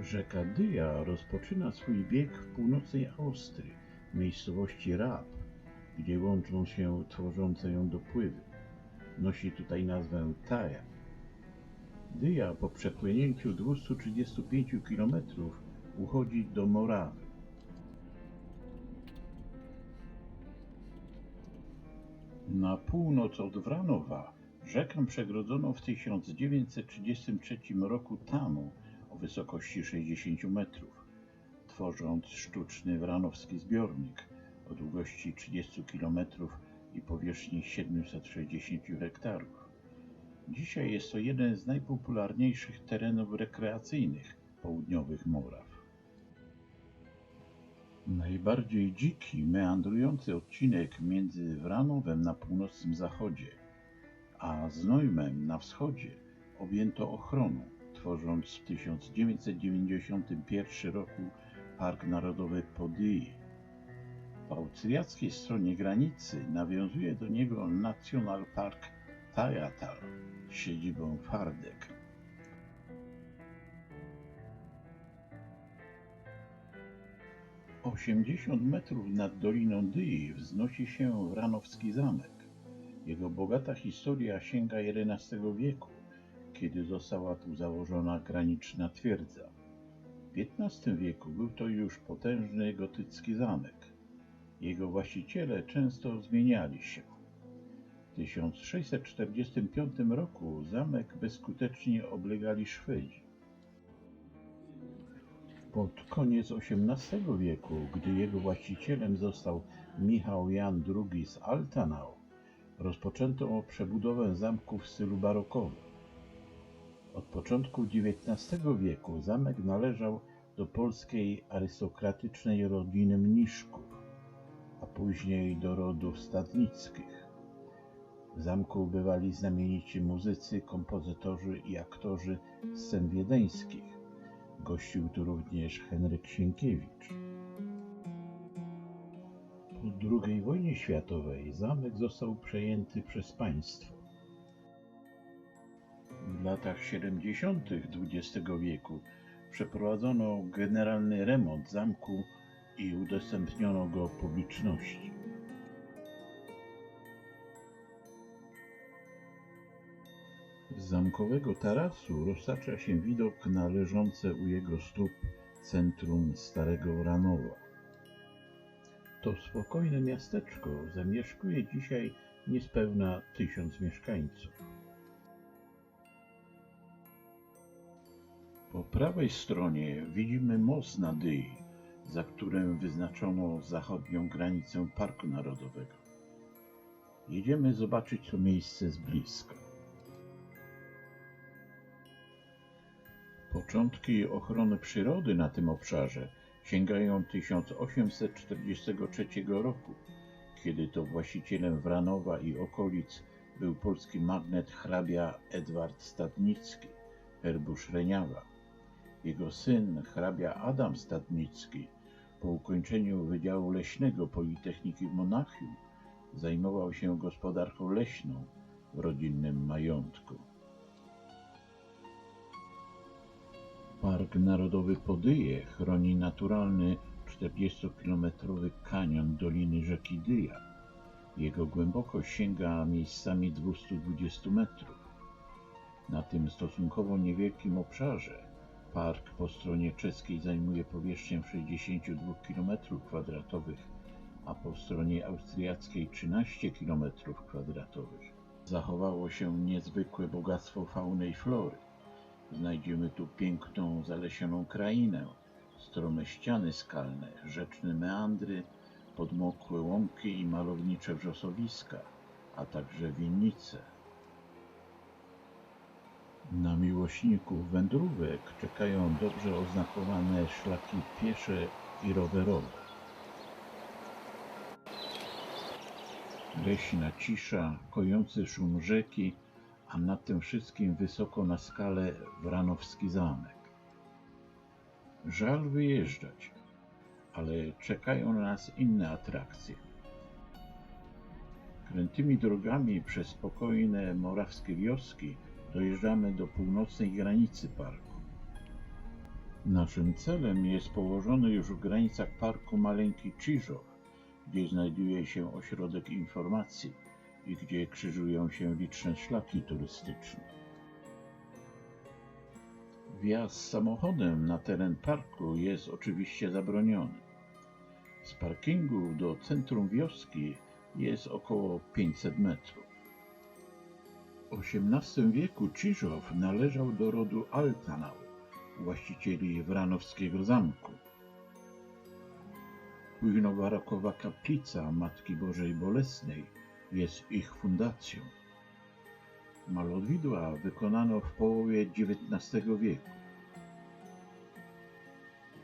Rzeka Dyja rozpoczyna swój bieg w północnej Austrii, w miejscowości Rab, gdzie łączą się tworzące ją dopływy. Nosi tutaj nazwę Thaya. Dyja po przepłynięciu 235 km uchodzi do Morawy. Na północ od Wranowa rzekę przegrodzono w 1933 roku tamą o wysokości 60 metrów, tworząc sztuczny wranowski zbiornik o długości 30 km i powierzchni 760 hektarów. Dzisiaj jest to jeden z najpopularniejszych terenów rekreacyjnych południowych Moraw. Najbardziej dziki, meandrujący odcinek między Wranowem na północnym zachodzie a Znojmem na wschodzie objęto ochroną, tworząc w 1991 roku Park Narodowy Podyje. Po austriackiej stronie granicy nawiązuje do niego National Park Thaya-Tal z siedzibą Fardek. O 80 metrów nad Doliną Dyi wznosi się Wranowski Zamek. Jego bogata historia sięga XI wieku, kiedy została tu założona graniczna twierdza. W XV wieku był to już potężny gotycki zamek. Jego właściciele często zmieniali się. W 1645 roku zamek bezskutecznie oblegali Szwedzi. Pod koniec XVIII wieku, gdy jego właścicielem został Michał Jan II z Altanau, rozpoczęto przebudowę zamku w stylu barokowym. Od początku XIX wieku zamek należał do polskiej arystokratycznej rodziny Mniszków, a później do rodów Stadnickich. W zamku bywali znamienici muzycy, kompozytorzy i aktorzy scen wiedeńskich. Gościł tu również Henryk Sienkiewicz. Po II wojnie światowej zamek został przejęty przez państwo. W latach 70. XX wieku przeprowadzono generalny remont zamku i udostępniono go publiczności. Z zamkowego tarasu roztacza się widok na leżące u jego stóp centrum Starego Wranowa. To spokojne miasteczko zamieszkuje dzisiaj niespełna 1000 mieszkańców. Po prawej stronie widzimy most na Dyi, za którym wyznaczono zachodnią granicę Parku Narodowego. Jedziemy zobaczyć to miejsce z bliska. Początki ochrony przyrody na tym obszarze sięgają 1843 roku, kiedy to właścicielem Wranowa i okolic był polski magnet hrabia Edward Stadnicki, herbusz Reniawa. Jego syn, hrabia Adam Stadnicki, po ukończeniu Wydziału Leśnego Politechniki w Monachium zajmował się gospodarką leśną w rodzinnym majątku. Park Narodowy Podyje chroni naturalny 40-kilometrowy kanion doliny rzeki Dyja. Jego głębokość sięga miejscami 220 metrów. Na tym stosunkowo niewielkim obszarze park po stronie czeskiej zajmuje powierzchnię 62 km², a po stronie austriackiej 13 km². Zachowało się niezwykłe bogactwo fauny i flory. Znajdziemy tu piękną, zalesioną krainę, strome ściany skalne, rzeczne meandry, podmokłe łąki i malownicze wrzosowiska, a także winnice. Na miłośników wędrówek czekają dobrze oznakowane szlaki piesze i rowerowe. Leśna cisza, kojący szum rzeki, a nad tym wszystkim wysoko na skale Wranowski Zamek. Żal wyjeżdżać, ale czekają na nas inne atrakcje. Krętymi drogami przez spokojne morawskie wioski dojeżdżamy do północnej granicy parku. Naszym celem jest położony już w granicach parku Maleńki Czyżew, gdzie znajduje się ośrodek informacji i gdzie krzyżują się liczne szlaki turystyczne. Wjazd samochodem na teren parku jest oczywiście zabroniony. Z parkingu do centrum wioski jest około 500 metrów. W XVIII wieku Czyżew należał do rodu Altanał, właścicieli Wranowskiego zamku. Późnobarokowa kaplica Matki Bożej Bolesnej jest ich fundacją. Malowidła wykonano w połowie XIX wieku.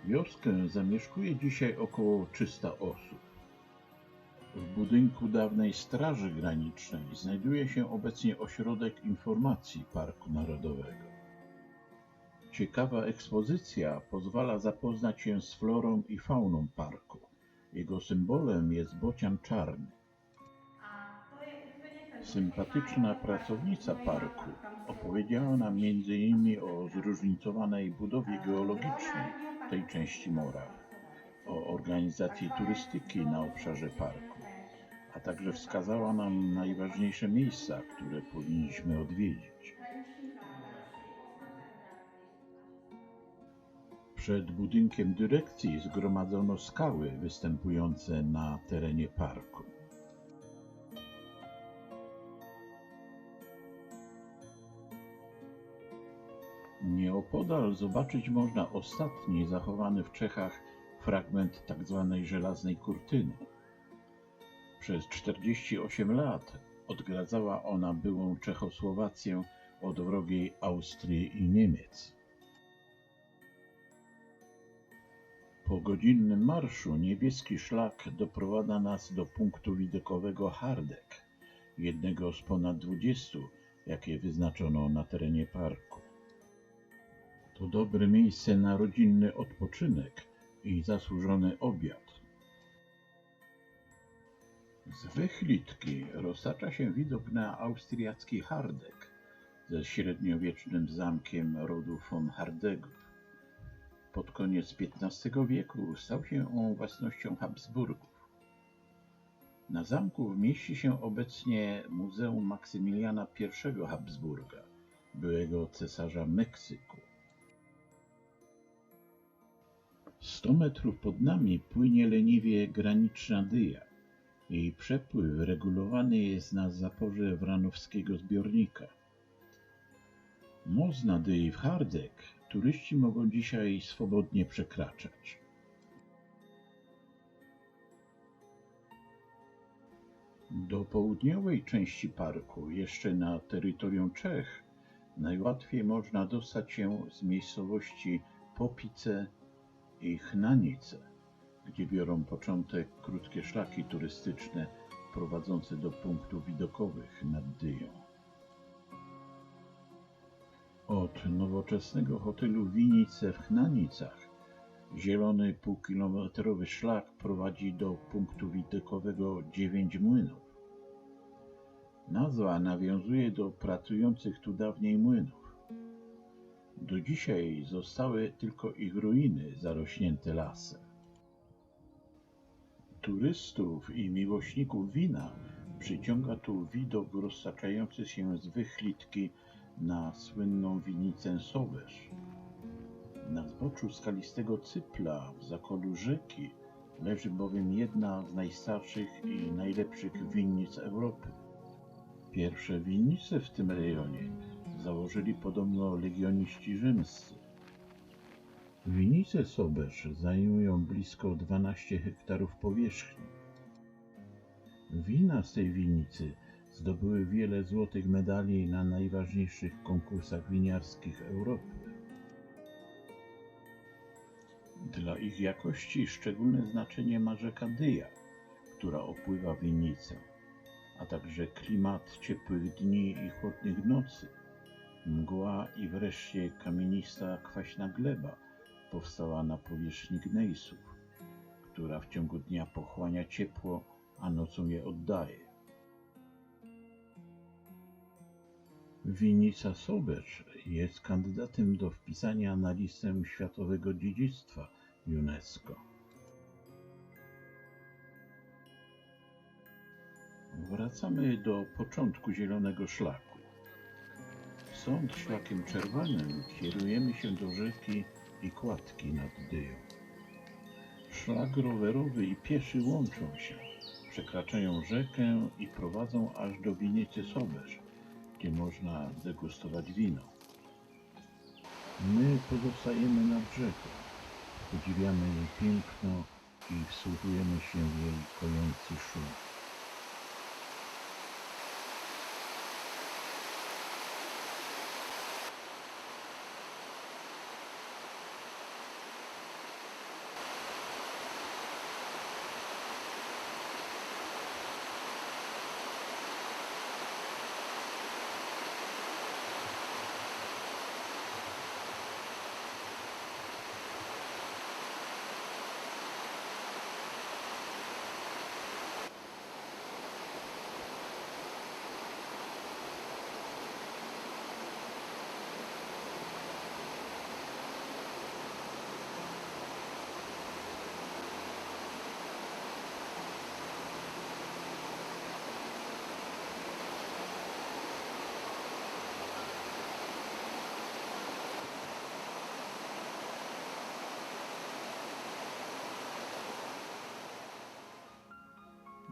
Wioskę zamieszkuje dzisiaj około 300 osób. W budynku dawnej Straży Granicznej znajduje się obecnie ośrodek informacji Parku Narodowego. Ciekawa ekspozycja pozwala zapoznać się z florą i fauną parku. Jego symbolem jest bocian czarny. Sympatyczna pracownica parku opowiedziała nam m.in. o zróżnicowanej budowie geologicznej tej części Moraw, o organizacji turystyki na obszarze parku, a także wskazała nam najważniejsze miejsca, które powinniśmy odwiedzić. Przed budynkiem dyrekcji zgromadzono skały występujące na terenie parku. Nieopodal zobaczyć można ostatni zachowany w Czechach fragment tzw. żelaznej kurtyny. Przez 48 lat odgradzała ona byłą Czechosłowację od wrogiej Austrii i Niemiec. Po godzinnym marszu niebieski szlak doprowadza nas do punktu widokowego Hardegg, jednego z ponad 20, jakie wyznaczono na terenie parku. To dobre miejsce na rodzinny odpoczynek i zasłużony obiad. Z wychlitki roztacza się widok na austriacki Hardegg ze średniowiecznym zamkiem rodu von Hardeggów. Pod koniec XV wieku stał się on własnością Habsburgów. Na zamku mieści się obecnie Muzeum Maksymiliana I Habsburga, byłego cesarza Meksyku. 100 metrów pod nami płynie leniwie graniczna Dyja. Jej przepływ regulowany jest na zaporze Wranowskiego zbiornika. Most na Dyi w Hardegg turyści mogą dzisiaj swobodnie przekraczać. Do południowej części parku, jeszcze na terytorium Czech, najłatwiej można dostać się z miejscowości Popice i Chnanice, gdzie biorą początek krótkie szlaki turystyczne prowadzące do punktów widokowych nad Dyją. Od nowoczesnego hotelu Winice w Chnanicach zielony półkilometrowy szlak prowadzi do punktu widokowego 9 młynów. Nazwa nawiązuje do pracujących tu dawniej młynów. Do dzisiaj zostały tylko ich ruiny zarośnięte lasem. Turystów i miłośników wina przyciąga tu widok roztaczający się z wychlitki na słynną winnicę Sowerz. Na zboczu skalistego cypla w zakolu rzeki leży bowiem jedna z najstarszych i najlepszych winnic Europy. Pierwsze winnice w tym rejonie założyli podobno legioniści rzymscy. Winnice Sowerz zajmują blisko 12 hektarów powierzchni. Wina z tej winnicy zdobyły wiele złotych medali na najważniejszych konkursach winiarskich Europy. Dla ich jakości szczególne znaczenie ma rzeka Dyja, która opływa winnicę, a także klimat ciepłych dni i chłodnych nocy, mgła i wreszcie kamienista kwaśna gleba powstała na powierzchni gnejsów, która w ciągu dnia pochłania ciepło, a nocą je oddaje. Winica Sobecz jest kandydatem do wpisania na listę Światowego Dziedzictwa UNESCO. Wracamy do początku Zielonego Szlaku. Stąd szlakiem czerwonym kierujemy się do rzeki i kładki nad Dyją. Szlak rowerowy i pieszy łączą się, przekraczają rzekę i prowadzą aż do Winicy Sobecz, gdzie można degustować wino. My pozostajemy nad rzeką, podziwiamy jej piękno i wsłuchujemy się w jej kojący szum.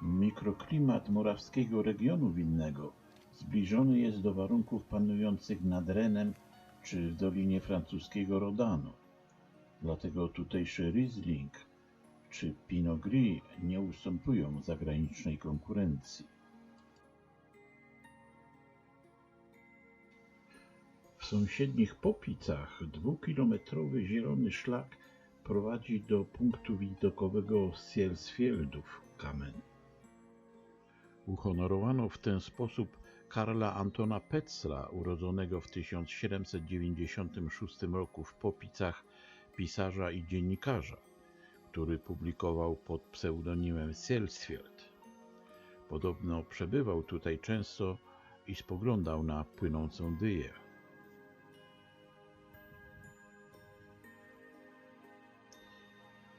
Mikroklimat morawskiego regionu winnego zbliżony jest do warunków panujących nad Renem czy w Dolinie francuskiego Rodanu. Dlatego tutejszy Riesling czy Pinot Gris nie ustępują zagranicznej konkurencji. W sąsiednich Popicach 2-kilometrowy zielony szlak prowadzi do punktu widokowego Sielsfieldów Kamen. Uhonorowano w ten sposób Karla Antona Petzla, urodzonego w 1796 roku w Popicach, pisarza i dziennikarza, który publikował pod pseudonimem Sielsfield. Podobno przebywał tutaj często i spoglądał na płynącą Dyję.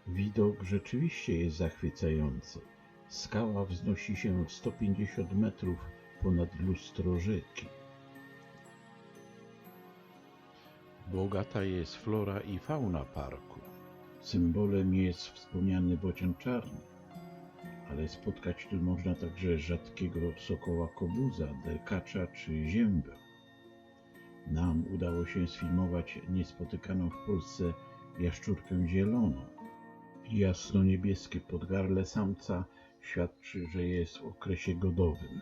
Widok rzeczywiście jest zachwycający. Skała wznosi się 150 metrów ponad lustro rzeki. Bogata jest flora i fauna parku. Symbolem jest wspomniany bocian czarny, ale spotkać tu można także rzadkiego sokoła kobuza, derkacza czy ziębę. Nam udało się sfilmować niespotykaną w Polsce jaszczurkę zieloną. Jasno-niebieskie podgarle samca świadczy, że jest w okresie godowym.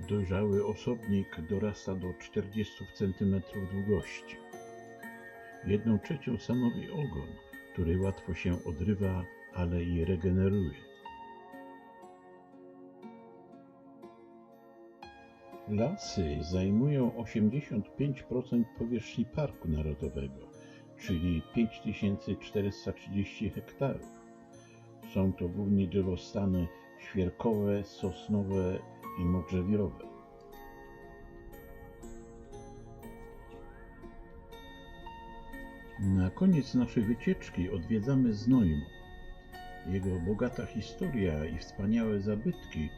Dojrzały osobnik dorasta do 40 cm długości. 1/3 stanowi ogon, który łatwo się odrywa, ale i regeneruje. Lasy zajmują 85% powierzchni Parku Narodowego, czyli 5430 hektarów. Są to głównie drzewostany świerkowe, sosnowe i modrzewiowe. Na koniec naszej wycieczki odwiedzamy Znojmo. Jego bogata historia i wspaniałe zabytki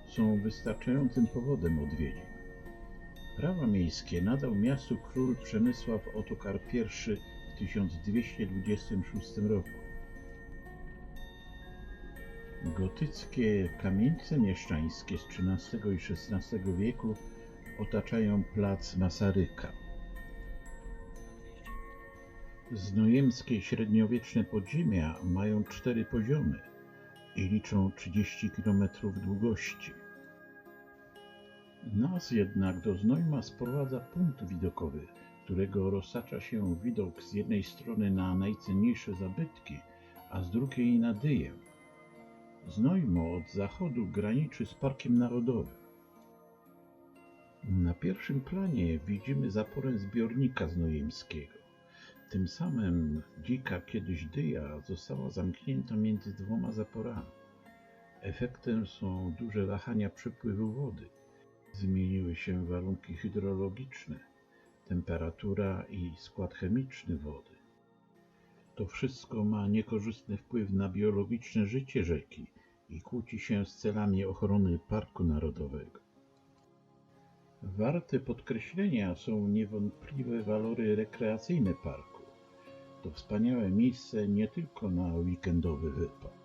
są wystarczającym powodem odwiedzin. Prawa miejskie nadał miastu król Przemysław Ottokar I w 1226 roku. Gotyckie kamienice mieszczańskie z XIII i XVI wieku otaczają plac Masaryka. Znojemskie średniowieczne podziemia mają 4 poziomy i liczą 30 km długości. Nas jednak do Znojma sprowadza punkt widokowy, którego roztacza się widok z jednej strony na najcenniejsze zabytki, a z drugiej na Dyję. Znojmo od zachodu graniczy z Parkiem Narodowym. Na pierwszym planie widzimy zaporę zbiornika znojemskiego. Tym samym dzika kiedyś Dyja została zamknięta między 2 zaporami. Efektem są duże wahania przepływu wody. Zmieniły się warunki hydrologiczne, temperatura i skład chemiczny wody. To wszystko ma niekorzystny wpływ na biologiczne życie rzeki i kłóci się z celami ochrony parku narodowego. Warte podkreślenia są niewątpliwe walory rekreacyjne parku. To wspaniałe miejsce nie tylko na weekendowy wypad.